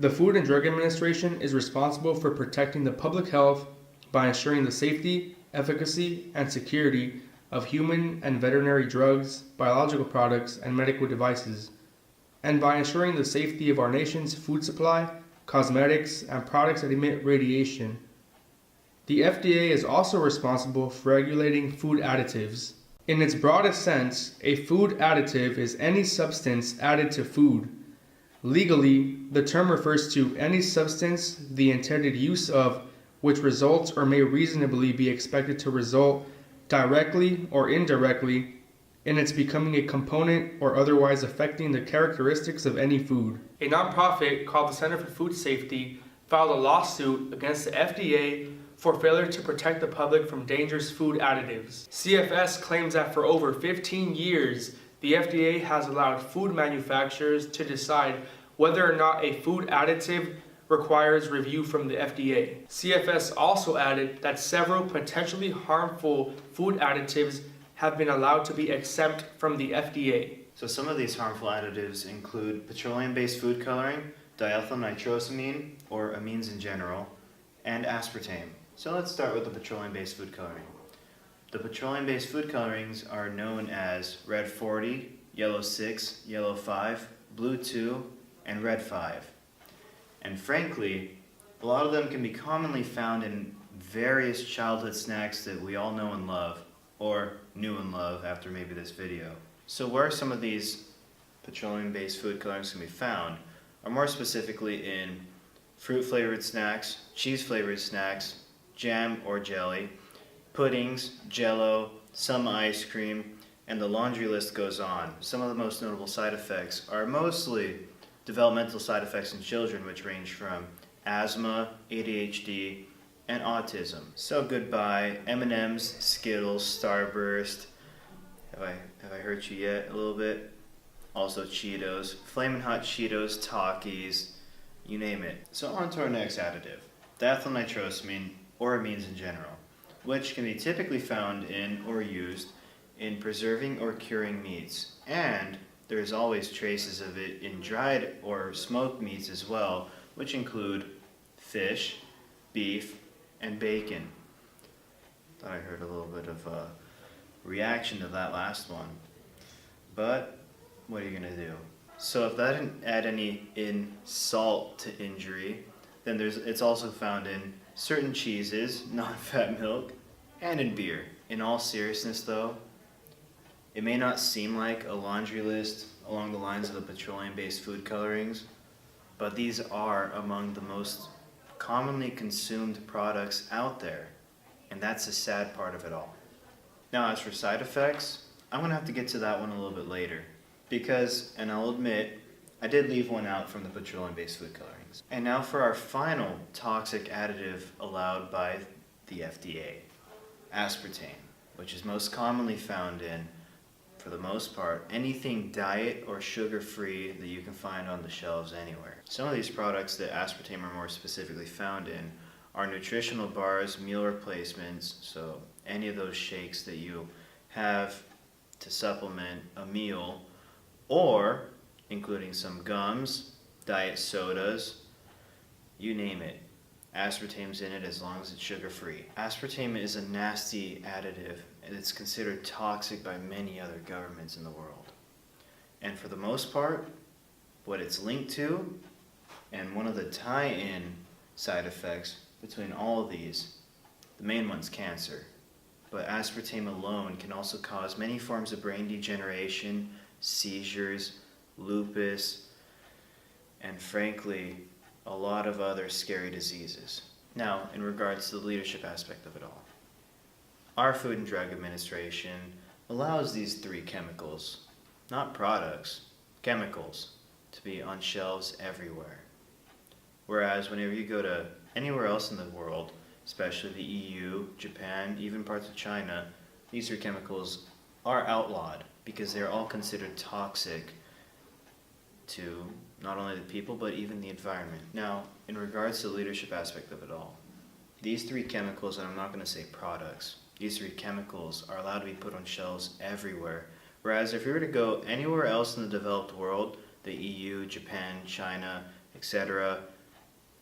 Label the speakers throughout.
Speaker 1: The Food and Drug Administration is responsible for protecting the public health by ensuring the safety, efficacy, and security of human and veterinary drugs, biological products, and medical devices, and by ensuring the safety of our nation's food supply, cosmetics, and products that emit radiation. The FDA is also responsible for regulating food additives. In its broadest sense, a food additive is any substance added to food. Legally, the term refers to any substance the intended use of which results or may reasonably be expected to result directly or indirectly in its becoming a component or otherwise affecting the characteristics of any food. A nonprofit called the Center for Food Safety filed a lawsuit against the FDA for failure to protect the public from dangerous food additives. CFS claims that for over 15 years, the FDA has allowed food manufacturers to decide whether or not a food additive requires review from the FDA. CFS also added that several potentially harmful food additives have been allowed to be exempt from the FDA.
Speaker 2: So some of these harmful additives include petroleum-based food coloring, diethylnitrosamine, or amines in general, and aspartame. So let's start with the petroleum-based food coloring. The petroleum-based food colorings are known as red 40, yellow 6, yellow 5, blue 2, and red 5. And frankly, a lot of them can be commonly found in various childhood snacks that we all know and love, or knew and love after maybe this video. So where some of these petroleum-based food colorings can be found are more specifically in fruit-flavored snacks, cheese-flavored snacks, jam or jelly, puddings, jello, some ice cream, and the laundry list goes on. Some of the most notable side effects are mostly developmental side effects in children, which range from asthma, ADHD, and autism. So goodbye, M&M's, Skittles, Starburst. Have I hurt you yet a little bit? Also Cheetos, Flamin' Hot Cheetos, Takis, you name it. So on to our next additive, diethylnitrosamine, or amines in general, which can be typically found in or used in preserving or curing meats, and there is always traces of it in dried or smoked meats as well, which include fish, beef, and bacon. Thought I heard a little bit of a reaction to that last one, but what are you gonna do? So if that didn't add any insult to injury, then it's also found in certain cheeses, non-fat milk, and in beer. In all seriousness though, it may not seem like a laundry list along the lines of the petroleum-based food colorings, but these are among the most commonly consumed products out there, and that's the sad part of it all. Now as for side effects, I'm going to have to get to that one a little bit later, because, and I'll admit, I did leave one out from the petroleum-based food colorings. And now for our final toxic additive allowed by the FDA, aspartame, which is most commonly found in, for the most part, anything diet or sugar-free that you can find on the shelves anywhere. Some of these products that aspartame are more specifically found in are nutritional bars, meal replacements, so any of those shakes that you have to supplement a meal, or including some gums, diet sodas, you name it. Aspartame's in it as long as it's sugar-free. Aspartame is a nasty additive, and it's considered toxic by many other governments in the world. And for the most part, what it's linked to, and one of the tie-in side effects between all of these, the main one's cancer. But aspartame alone can also cause many forms of brain degeneration, seizures, lupus, and frankly, a lot of other scary diseases. Now, in regards to the leadership aspect of it all, our Food and Drug Administration allows these three chemicals, not products, chemicals, to be on shelves everywhere. Whereas whenever you go to anywhere else in the world, especially the EU, Japan, even parts of China, these three chemicals are outlawed because they're all considered toxic to not only the people but even the environment. Now, in regards to the leadership aspect of it all, these three chemicals, and I'm not going to say products, these three chemicals are allowed to be put on shelves everywhere. Whereas if you were to go anywhere else in the developed world, the EU, Japan, China, etc.,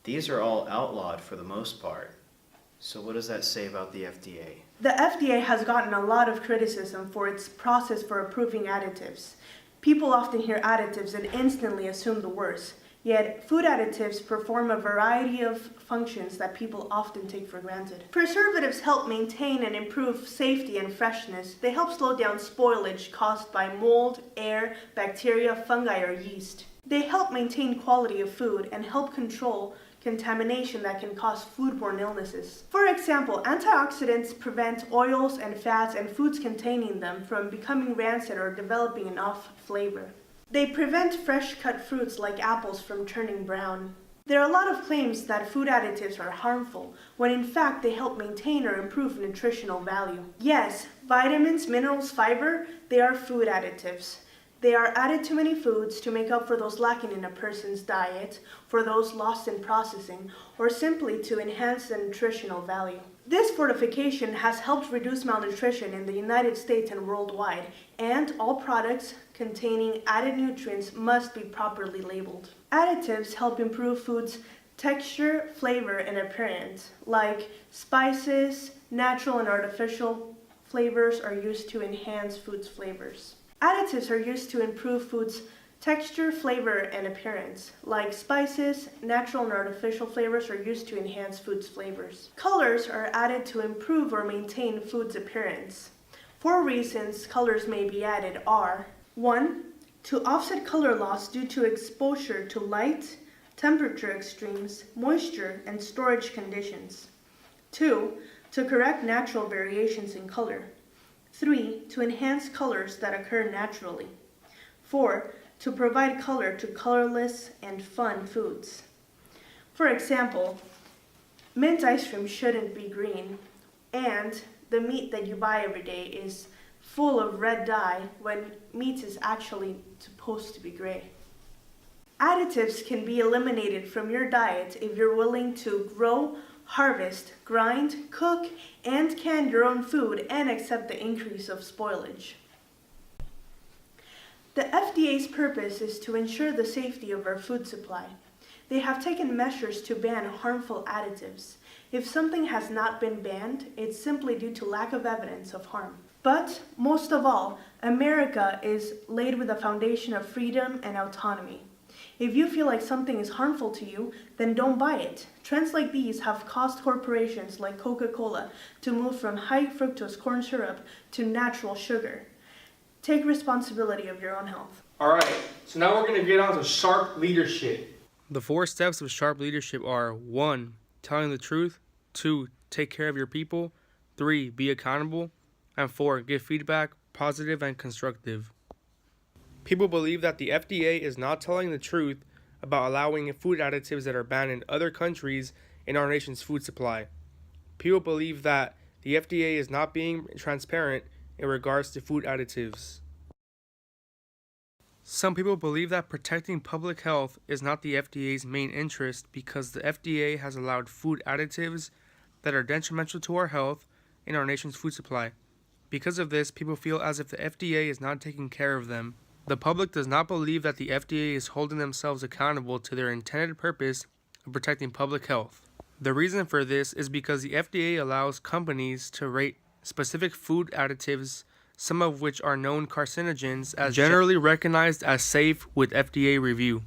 Speaker 2: These are all outlawed for the most part. So what does that say about the FDA?
Speaker 3: The FDA has gotten a lot of criticism for its process for approving additives. People often hear additives and instantly assume the worst. Yet, food additives perform a variety of functions that people often take for granted. Preservatives help maintain and improve safety and freshness. They help slow down spoilage caused by mold, air, bacteria, fungi, or yeast. They help maintain quality of food and help control contamination that can cause foodborne illnesses. For example, antioxidants prevent oils and fats and foods containing them from becoming rancid or developing an off flavor. They prevent fresh-cut fruits like apples from turning brown. There are a lot of claims that food additives are harmful, when in fact they help maintain or improve nutritional value. Yes, vitamins, minerals, fiber, they are food additives. They are added to many foods to make up for those lacking in a person's diet, for those lost in processing, or simply to enhance the nutritional value. This fortification has helped reduce malnutrition in the United States and worldwide, and all products containing added nutrients must be properly labeled. Additives help improve foods' texture, flavor, and appearance, like spices, natural and artificial flavors are used to enhance foods' flavors. Additives are used to improve foods' texture, flavor, and appearance. Like spices, natural and artificial flavors are used to enhance foods' flavors. Colors are added to improve or maintain foods' appearance. 4 reasons colors may be added are: 1. To offset color loss due to exposure to light, temperature extremes, moisture, and storage conditions. 2. To correct natural variations in color. 3. To enhance colors that occur naturally. 4. To provide color to colorless and fun foods. For example, mint ice cream shouldn't be green, and the meat that you buy every day is full of red dye when meat is actually supposed to be gray. Additives can be eliminated from your diet if you're willing to grow, harvest, grind, cook, and can your own food and accept the increase of spoilage. The FDA's purpose is to ensure the safety of our food supply. They have taken measures to ban harmful additives. If something has not been banned, it's simply due to lack of evidence of harm. But, most of all, America is laid with a foundation of freedom and autonomy. If you feel like something is harmful to you, then don't buy it. Trends like these have caused corporations like Coca-Cola to move from high fructose corn syrup to natural sugar. Take responsibility of your own health.
Speaker 1: Alright, so now we're going to get on to sharp leadership. The 4 steps of sharp leadership are: 1. Telling the truth. 2. Take care of your people. 3. Be accountable. And 4. Give feedback, positive and constructive. People believe that the FDA is not telling the truth about allowing food additives that are banned in other countries in our nation's food supply. People believe that the FDA is not being transparent in regards to food additives. Some people believe that protecting public health is not the FDA's main interest because the FDA has allowed food additives that are detrimental to our health in our nation's food supply. Because of this, people feel as if the FDA is not taking care of them. The public does not believe that the FDA is holding themselves accountable to their intended purpose of protecting public health. The reason for this is because the FDA allows companies to rate specific food additives, some of which are known carcinogens, as generally recognized as safe with FDA review.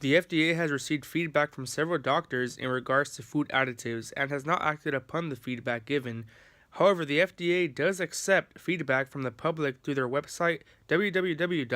Speaker 1: The FDA has received feedback from several doctors in regards to food additives and has not acted upon the feedback given. However, the FDA does accept feedback from the public through their website www.fda.gov.